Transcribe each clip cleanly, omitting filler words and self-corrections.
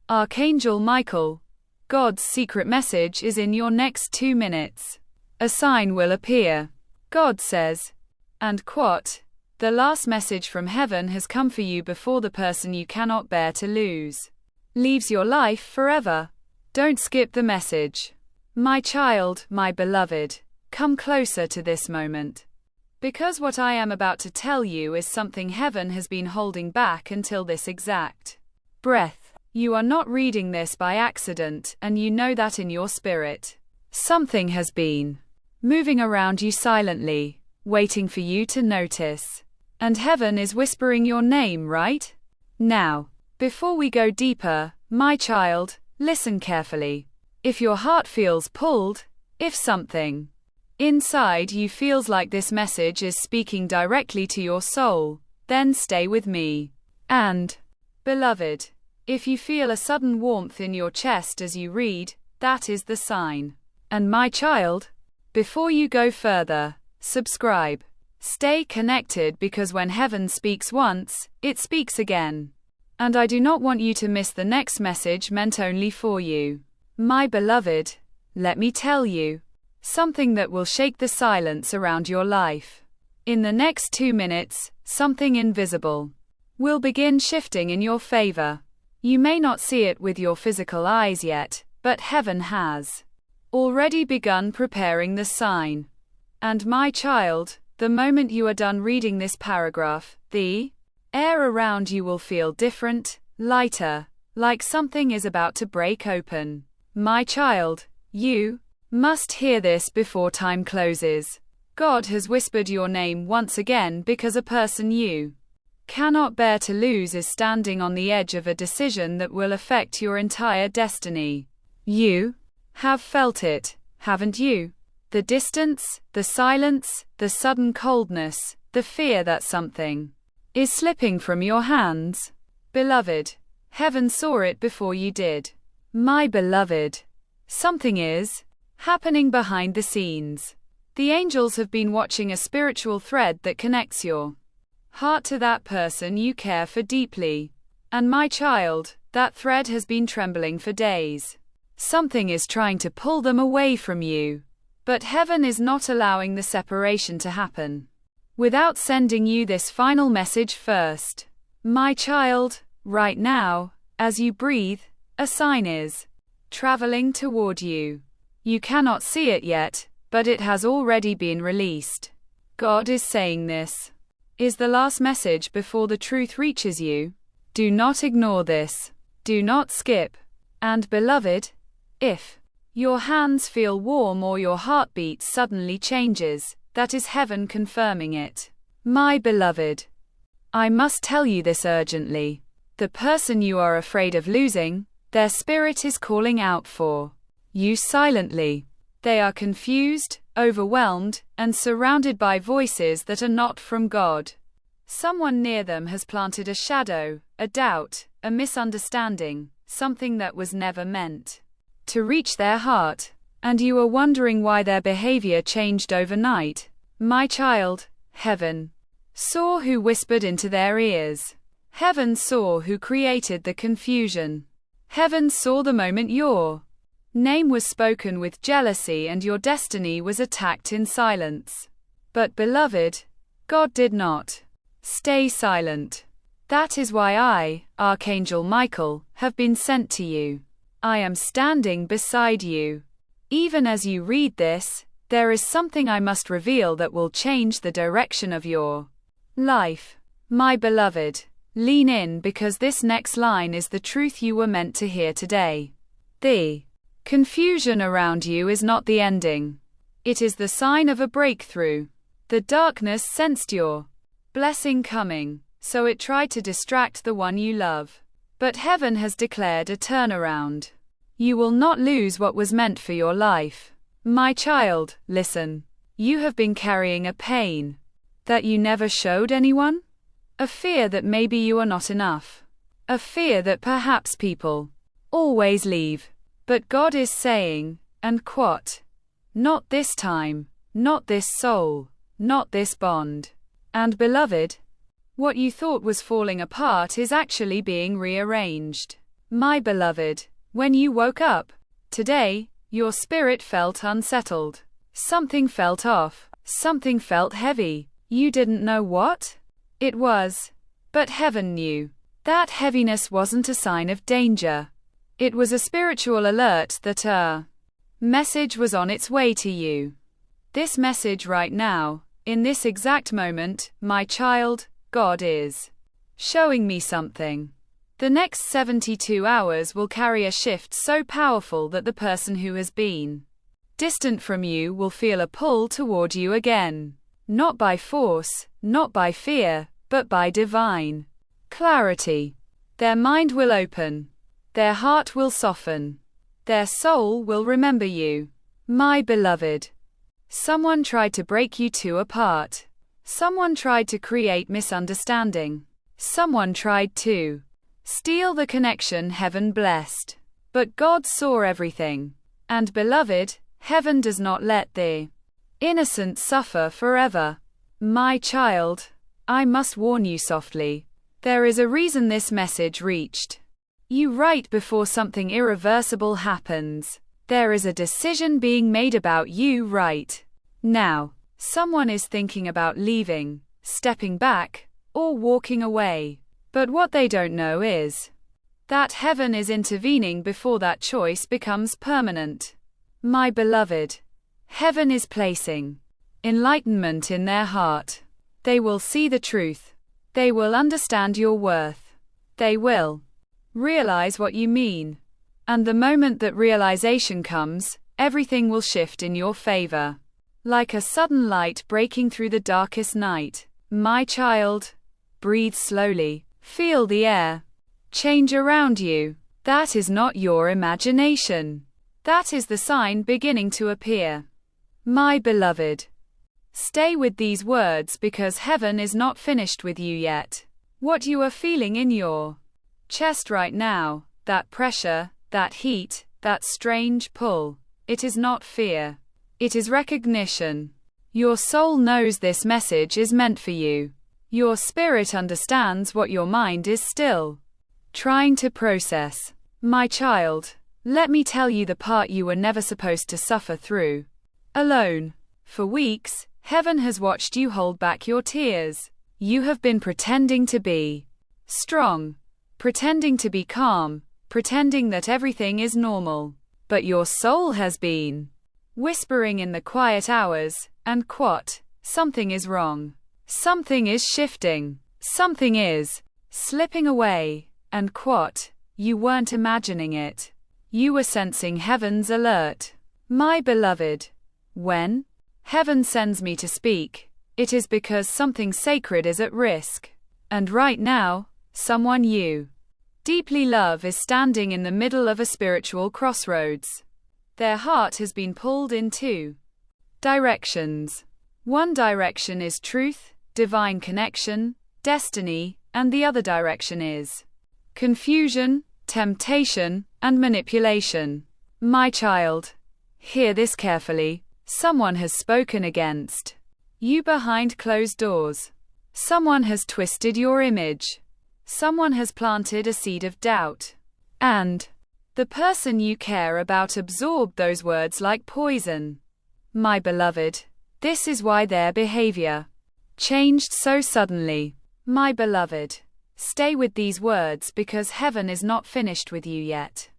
Archangel Michael, God's secret message is in your next 2 minutes. A sign will appear. God says, and quote, "The last message from heaven has come for you before the person you cannot bear to lose leaves your life forever. Don't skip the message. My child, my beloved, come closer to this moment. Because what I am about to tell you is something heaven has been holding back until this exact breath. You are not reading this by accident, and you know that in your spirit. Something has been moving around you silently, waiting for you to notice. And heaven is whispering your name right now. Before we go deeper, my child, listen carefully. If your heart feels pulled, if something inside you feels like this message is speaking directly to your soul, then stay with me. And, beloved, if you feel a sudden warmth in your chest as you read, that is the sign. And my child, before you go further, subscribe. Stay connected, because when heaven speaks once, it speaks again. And I do not want you to miss the next message meant only for you. My beloved, let me tell you something that will shake the silence around your life. In the next 2 minutes, something invisible will begin shifting in your favor. You may not see it with your physical eyes yet, but heaven has already begun preparing the sign. And my child, the moment you are done reading this paragraph, the air around you will feel different, lighter, like something is about to break open. My child, you must hear this before time closes. God has whispered your name once again because a person you cannot bear to lose is standing on the edge of a decision that will affect your entire destiny. You have felt it, haven't you? The distance, the silence, the sudden coldness, the fear that something is slipping from your hands. Beloved, heaven saw it before you did. My beloved, something is happening behind the scenes. The angels have been watching a spiritual thread that connects your heart to that person you care for deeply. And my child, that thread has been trembling for days. Something is trying to pull them away from you. But heaven is not allowing the separation to happen without sending you this final message first. My child, right now, as you breathe, a sign is traveling toward you. You cannot see it yet, but it has already been released. God is saying this is the last message before the truth reaches you. Do not ignore this. Do not skip. And beloved, if your hands feel warm or your heartbeat suddenly changes, that is heaven confirming it. My beloved, I must tell you this urgently. The person you are afraid of losing, their spirit is calling out for you silently. They are confused, overwhelmed, and surrounded by voices that are not from God. Someone near them has planted a shadow, a doubt, a misunderstanding, something that was never meant to reach their heart. And you are wondering why their behavior changed overnight. My child, heaven saw who whispered into their ears. Heaven saw who created the confusion. Heaven saw the moment your name was spoken with jealousy and your destiny was attacked in silence. But beloved, God did not stay silent. That is why I, Archangel Michael, have been sent to you. I am standing beside you. Even as you read this, there is something I must reveal that will change the direction of your life. My beloved, lean in, because this next line is the truth you were meant to hear today. The confusion around you is not the ending. It is the sign of a breakthrough. The darkness sensed your blessing coming, so it tried to distract the one you love. But heaven has declared a turnaround. You will not lose what was meant for your life. My child, listen. You have been carrying a pain that you never showed anyone? A fear that maybe you are not enough. A fear that perhaps people always leave. But God is saying, and quote, not this time, not this soul, not this bond. And beloved, what you thought was falling apart is actually being rearranged. My beloved, when you woke up today, your spirit felt unsettled. Something felt off. Something felt heavy. You didn't know what it was, but heaven knew. That heaviness wasn't a sign of danger. It was a spiritual alert that a message was on its way to you. This message right now, in this exact moment, my child, God is showing me something. The next 72 hours will carry a shift so powerful that the person who has been distant from you will feel a pull toward you again. Not by force, not by fear, but by divine clarity. Their mind will open. Their heart will soften. Their soul will remember you. My beloved. Someone tried to break you two apart. Someone tried to create misunderstanding. Someone tried to steal the connection heaven blessed. But God saw everything. And beloved, heaven does not let the innocent suffer forever. My child, I must warn you softly. There is a reason this message reached you right before something irreversible happens. There is a decision being made about you right now. Someone is thinking about leaving, stepping back, or walking away. But what they don't know is that heaven is intervening before that choice becomes permanent. My beloved, heaven is placing enlightenment in their heart. They will see the truth. They will understand your worth. They will realize what you mean. And the moment that realization comes, everything will shift in your favor. Like a sudden light breaking through the darkest night. My child, breathe slowly. Feel the air change around you. That is not your imagination. That is the sign beginning to appear. My beloved, stay with these words because heaven is not finished with you yet. What you are feeling in your chest right now, that pressure, that heat, that strange pull, it is not fear. It is recognition. Your soul knows this message is meant for you. Your spirit understands what your mind is still trying to process. My child, let me tell you the part you were never supposed to suffer through alone. For weeks, heaven has watched you hold back your tears. You have been pretending to be strong, pretending to be calm, pretending that everything is normal. But your soul has been whispering in the quiet hours, and quote, something is wrong. Something is shifting. Something is slipping away. And quote, you weren't imagining it. You were sensing heaven's alert. My beloved, when heaven sends me to speak, it is because something sacred is at risk. And right now, someone you deeply love is standing in the middle of a spiritual crossroads. Their heart has been pulled in two directions. One direction is truth, divine connection, destiny, and the other direction is confusion, temptation, and manipulation. My child, hear this carefully. Someone has spoken against you behind closed doors. Someone has twisted your image. Someone has planted a seed of doubt. And the person you care about absorbed those words like poison. My beloved, this is why their behavior changed so suddenly. My beloved, stay with these words because heaven is not finished with you yet.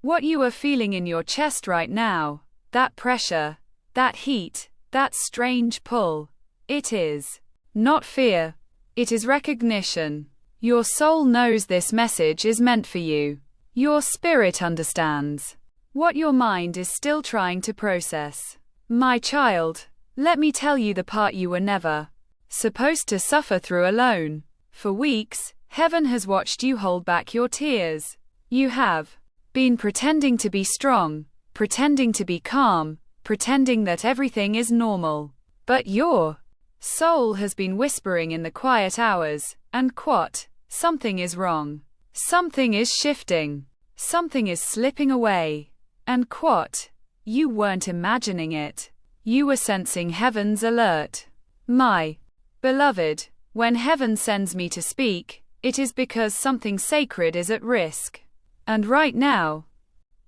What you are feeling in your chest right now, that pressure, that heat, that strange pull, it is not fear. It is recognition. Your soul knows this message is meant for you. Your spirit understands what your mind is still trying to process. My child, let me tell you the part you were never supposed to suffer through alone. For weeks, heaven has watched you hold back your tears. You have been pretending to be strong, pretending to be calm, pretending that everything is normal. But your soul has been whispering in the quiet hours, and quote, something is wrong. Something is shifting. Something is slipping away. And quote, you weren't imagining it. You were sensing heaven's alert. My beloved, when heaven sends me to speak, it is because something sacred is at risk. And right now,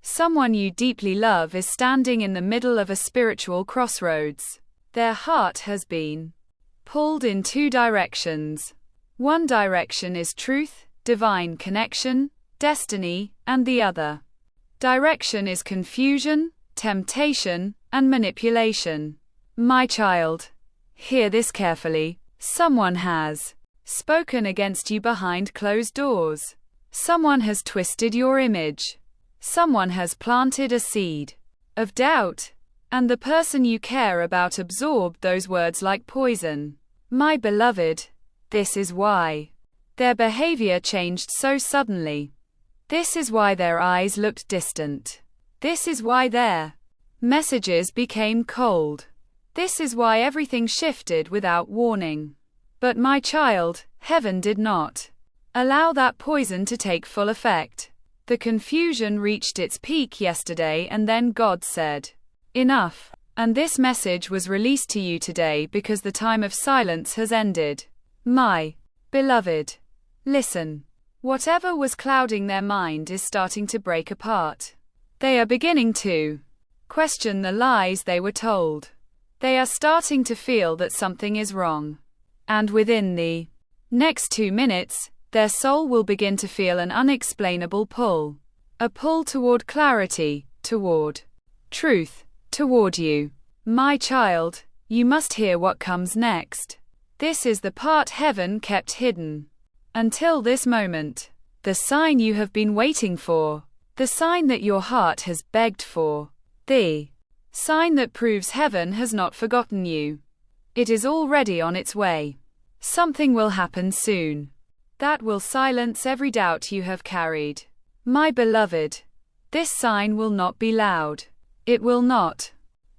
someone you deeply love is standing in the middle of a spiritual crossroads. Their heart has been pulled in two directions. One direction is truth, divine connection, destiny, and the other direction is confusion, temptation, and manipulation. My child, hear this carefully. Someone has spoken against you behind closed doors. Someone has twisted your image. Someone has planted a seed of doubt, and the person you care about absorbed those words like poison. My beloved, this is why their behavior changed so suddenly. This is why their eyes looked distant. This is why their messages became cold. This is why everything shifted without warning. But my child, heaven did not allow that poison to take full effect. The confusion reached its peak yesterday, and then God said, "Enough." And this message was released to you today because the time of silence has ended. My beloved, listen. Whatever was clouding their mind is starting to break apart. They are beginning to question the lies they were told. They are starting to feel that something is wrong. And within the next 2 minutes, their soul will begin to feel an unexplainable pull. A pull toward clarity, toward truth, toward you. My child, you must hear what comes next. This is the part heaven kept hidden until this moment. The sign you have been waiting for. The sign that your heart has begged for. The sign that proves heaven has not forgotten you. It is already on its way. Something will happen soon that will silence every doubt you have carried. My beloved, this sign will not be loud. It will not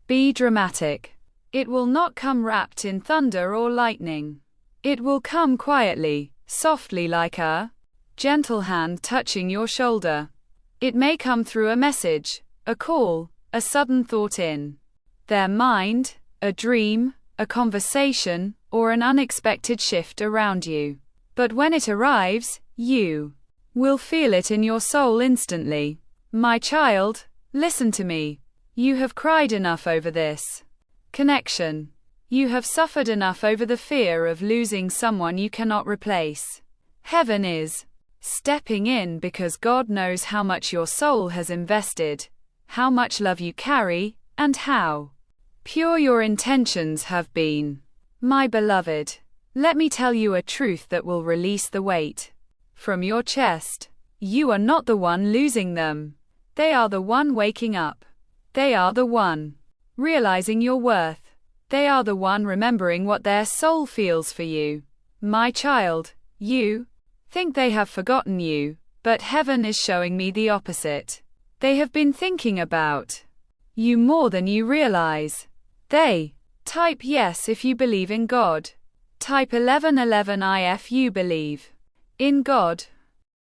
be dramatic. It will not come wrapped in thunder or lightning. It will come quietly, softly, like a gentle hand touching your shoulder. It may come through a message, a call, a sudden thought in their mind, a dream, a conversation, or an unexpected shift around you. But when it arrives, you will feel it in your soul instantly. My child, listen to me. You have cried enough over this connection. You have suffered enough over the fear of losing someone you cannot replace. Heaven is stepping in because God knows how much your soul has invested, how much love you carry, and how pure your intentions have been. My beloved, let me tell you a truth that will release the weight from your chest. You are not the one losing them. They are the one waking up. They are the one realizing your worth. They are the one remembering what their soul feels for you. My child, you think they have forgotten you, but heaven is showing me the opposite. They have been thinking about you more than you realize. They type yes if you believe in God. Type 1111 if you believe in God.